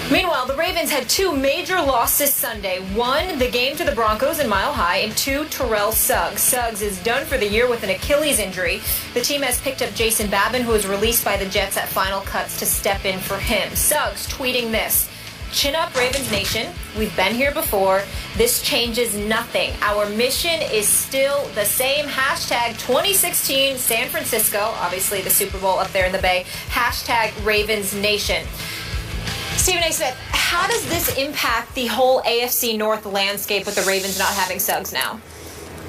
Meanwhile, the Ravens had two major losses Sunday. One, the game to the Broncos in Mile High, and two, Terrell Suggs. Suggs is done for the year with an Achilles injury. The team has picked up Jason Babin, who was released by the Jets at Final Cuts, to step in for him. Suggs tweeting this: "Chin up, Ravens Nation. We've been here before. This changes nothing. Our mission is still the same. Hashtag 2016 San Francisco," obviously the Super Bowl up there in the Bay. Hashtag Ravens Nation. Stephen A. Smith, how does this impact the whole AFC North landscape with the Ravens not having Suggs now?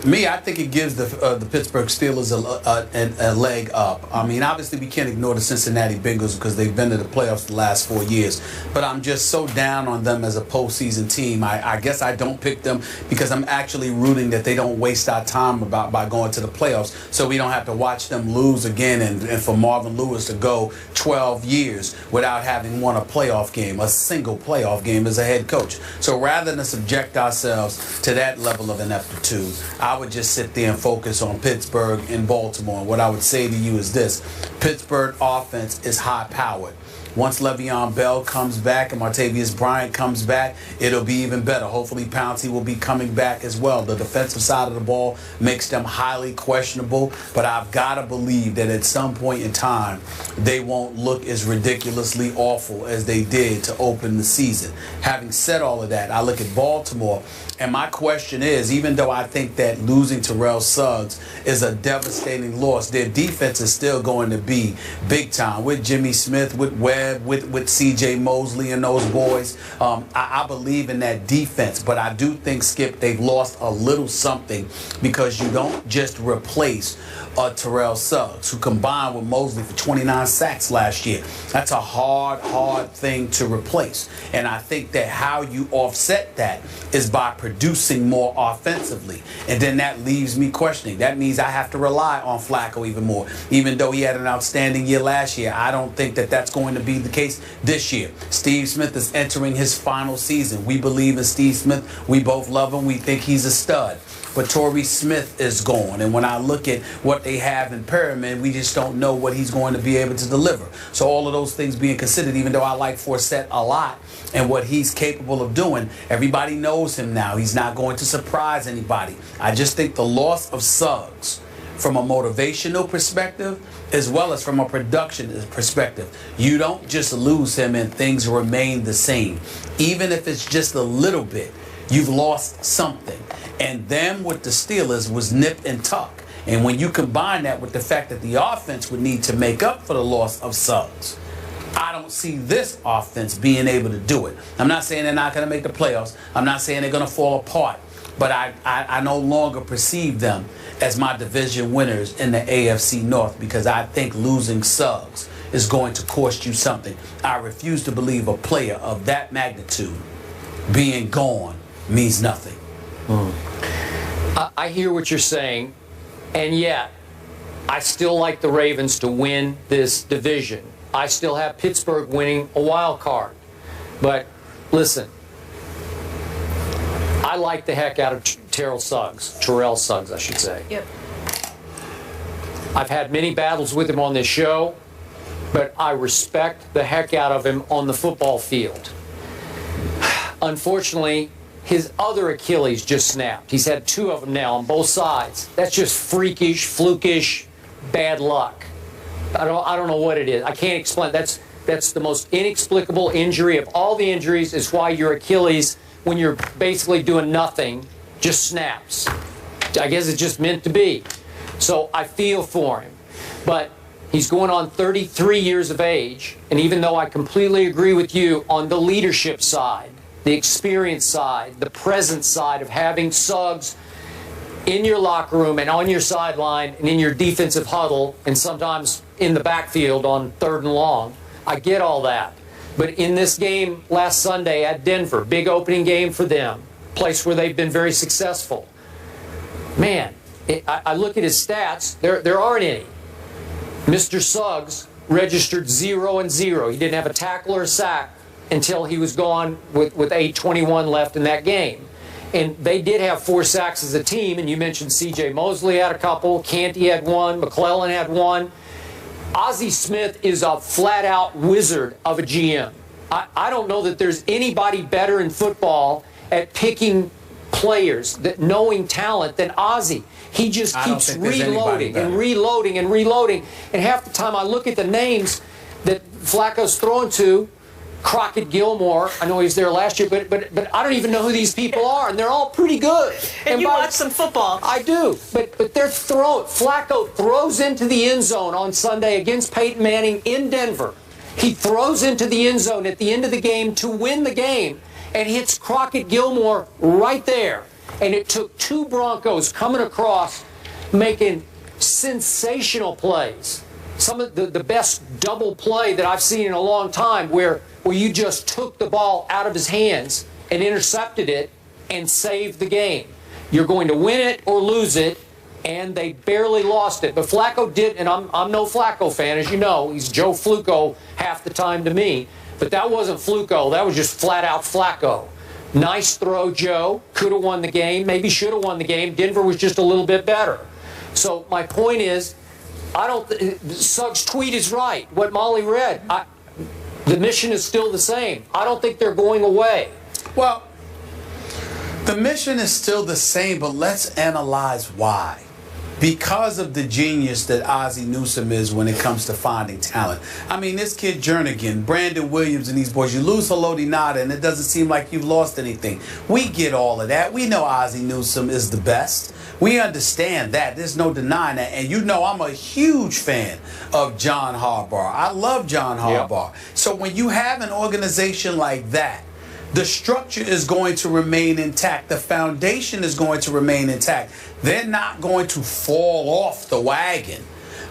I think it gives the Pittsburgh Steelers a leg up. I mean, obviously we can't ignore the Cincinnati Bengals because they've been to the playoffs the last 4 years. But I'm just so down on them as a postseason team. I guess I don't pick them because I'm actually rooting that they don't waste our time by going to the playoffs, so we don't have to watch them lose again and for Marvin Lewis to go 12 years without having won a playoff game, a single playoff game as a head coach. So rather than subject ourselves to that level of ineptitude, I would just sit there and focus on Pittsburgh and Baltimore. And what I would say to you is this: Pittsburgh offense is high-powered. Once Le'Veon Bell comes back and Martavius Bryant comes back, it'll be even better. Hopefully Pouncey will be coming back as well. The defensive side of the ball makes them highly questionable, but I've got to believe that at some point in time, they won't look as ridiculously awful as they did to open the season. Having said all of that, I look at Baltimore, and my question is, even though I think that losing Terrell Suggs is a devastating loss, their defense is still going to be big time with Jimmy Smith, with Webb, with C.J. Mosley and those boys. I believe in that defense, but I do think, Skip, they've lost a little something because you don't just replace Terrell Suggs, who combined with Mosley for 29 sacks last year. That's a hard thing to replace. And I think that how you offset that is by producing more offensively. And then that leaves me questioning. That means I have to rely on Flacco even more. Even though he had an outstanding year last year, I don't think that that's going to be the case this year. Steve Smith is entering his final season. We believe in Steve Smith. We both love him. We think he's a stud. But Torrey Smith is gone. And when I look at what they have in Perriman, we just don't know what he's going to be able to deliver. So all of those things being considered, even though I like Forsett a lot and what he's capable of doing, everybody knows him now. He's not going to surprise anybody. I just think the loss of Suggs, from a motivational perspective as well as from a production perspective, you don't just lose him and things remain the same. Even if it's just a little bit, you've lost something. And them with the Steelers was nip and tuck. And when you combine that with the fact that the offense would need to make up for the loss of Suggs, I don't see this offense being able to do it. I'm not saying they're not going to make the playoffs. I'm not saying they're going to fall apart. But I no longer perceive them as my division winners in the AFC North because I think losing Suggs is going to cost you something. I refuse to believe a player of that magnitude being gone means nothing. I hear what you're saying, and yet I still like the Ravens to win this division. I still have Pittsburgh winning a wild card. But listen, I like the heck out of Terrell Suggs, I should say. Yep. I've had many battles with him on this show, but I respect the heck out of him on the football field. Unfortunately, his other Achilles just snapped. He's had two of them now on both sides. That's just freakish, flukish, bad luck. I don't know what it is. I can't explain. That's the most inexplicable injury of all the injuries. Is why your Achilles, when you're basically doing nothing, just snaps. I guess it's just meant to be. So I feel for him. But he's going on 33 years of age, and even though I completely agree with you on the leadership side, the experience side, the present side of having Suggs in your locker room and on your sideline and in your defensive huddle and sometimes in the backfield on 3rd and long, I get all that. But in this game last Sunday at Denver, big opening game for them, place where they've been very successful. Man, I look at his stats, there aren't any. Mr. Suggs registered 0-0. He didn't have a tackle or a sack until he was gone with 8:21 left in that game. And they did have 4 sacks as a team, and you mentioned C.J. Mosley had a couple, Canty had one, McClellan had one. Ozzie Smith is a flat-out wizard of a GM. I don't know that there's anybody better in football at picking players, that knowing talent, than Ozzie. He just keeps reloading and reloading and reloading. And half the time I look at the names that Flacco's throwing to, Crockett Gilmore, I know he was there last year, but I don't even know who these people are, and they're all pretty good. And you watch some football. I do, but they're throwing. Flacco throws into the end zone on Sunday against Peyton Manning in Denver. He throws into the end zone at the end of the game to win the game and hits Crockett Gilmore right there. And it took two Broncos coming across making sensational plays. Some of the best double play that I've seen in a long time where you just took the ball out of his hands and intercepted it and saved the game. You're going to win it or lose it, and they barely lost it. But Flacco did, and I'm no Flacco fan, as you know. He's Joe Fluco half the time to me. But that wasn't Fluco. That was just flat-out Flacco. Nice throw, Joe. Could have won the game. Maybe should have won the game. Denver was just a little bit better. So my point is, Suggs' tweet is right. What Molly read, the mission is still the same. I don't think they're going away. Well, the mission is still the same, but let's analyze why. Because of the genius that Ozzie Newsome is when it comes to finding talent. I mean, this kid Jernigan, Brandon Williams, and these boys, you lose Haloti Nada, and it doesn't seem like you've lost anything. We get all of that. We know Ozzie Newsome is the best. We understand that. There's no denying that. And you know I'm a huge fan of John Harbaugh. I love John Harbaugh. Yep. So when you have an organization like that, the structure is going to remain intact. The foundation is going to remain intact. They're not going to fall off the wagon.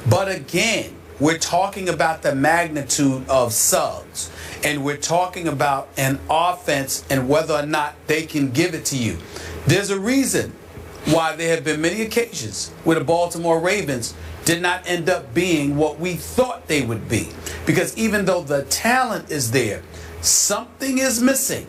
But again, we're talking about the magnitude of Suggs. And we're talking about an offense and whether or not they can give it to you. There's a reason why there have been many occasions where the Baltimore Ravens did not end up being what we thought they would be. Because even though the talent is there, something is missing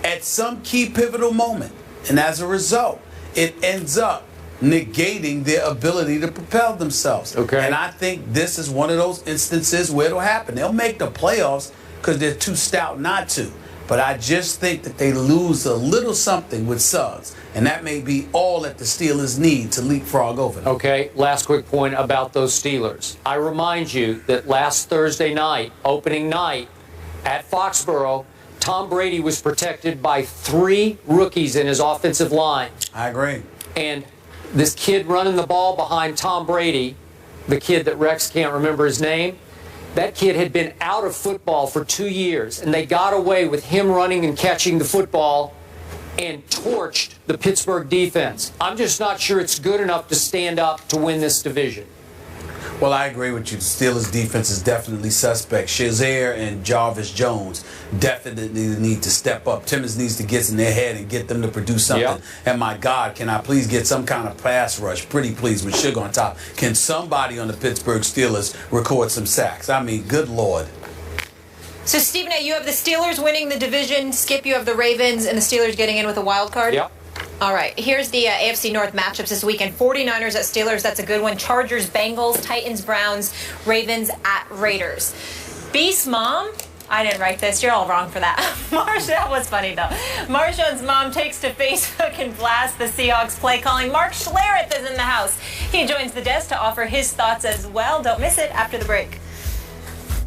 at some key pivotal moment. And as a result, it ends up negating their ability to propel themselves. Okay. And I think this is one of those instances where it'll happen. They'll make the playoffs because they're too stout not to. But I just think that they lose a little something with Suggs. And that may be all that the Steelers need to leapfrog over them. Okay, last quick point about those Steelers. I remind you that last Thursday night, opening night, at Foxborough, Tom Brady was protected by 3 rookies in his offensive line. I agree. And this kid running the ball behind Tom Brady, the kid that Rex can't remember his name, that kid had been out of football for 2 years, and they got away with him running and catching the football and torched the Pittsburgh defense. I'm just not sure it's good enough to stand up to win this division. Well, I agree with you. The Steelers' defense is definitely suspect. Shazier and Jarvis Jones definitely need to step up. Timmons needs to get in their head and get them to produce something. Yep. And my God, can I please get some kind of pass rush? Pretty please, with Sugar on top. Can somebody on the Pittsburgh Steelers record some sacks? I mean, good Lord. So, Stephen A., you have the Steelers winning the division. Skip, you have the Ravens and the Steelers getting in with a wild card? Yep. All right, here's the AFC North matchups this weekend. 49ers at Steelers, that's a good one. Chargers, Bengals, Titans, Browns, Ravens at Raiders. Beast Mom, I didn't write this. You're all wrong for that. That was funny, though. Marshawn's mom takes to Facebook and blasts the Seahawks play calling. Mark Schlereth is in the house. He joins the desk to offer his thoughts as well. Don't miss it after the break.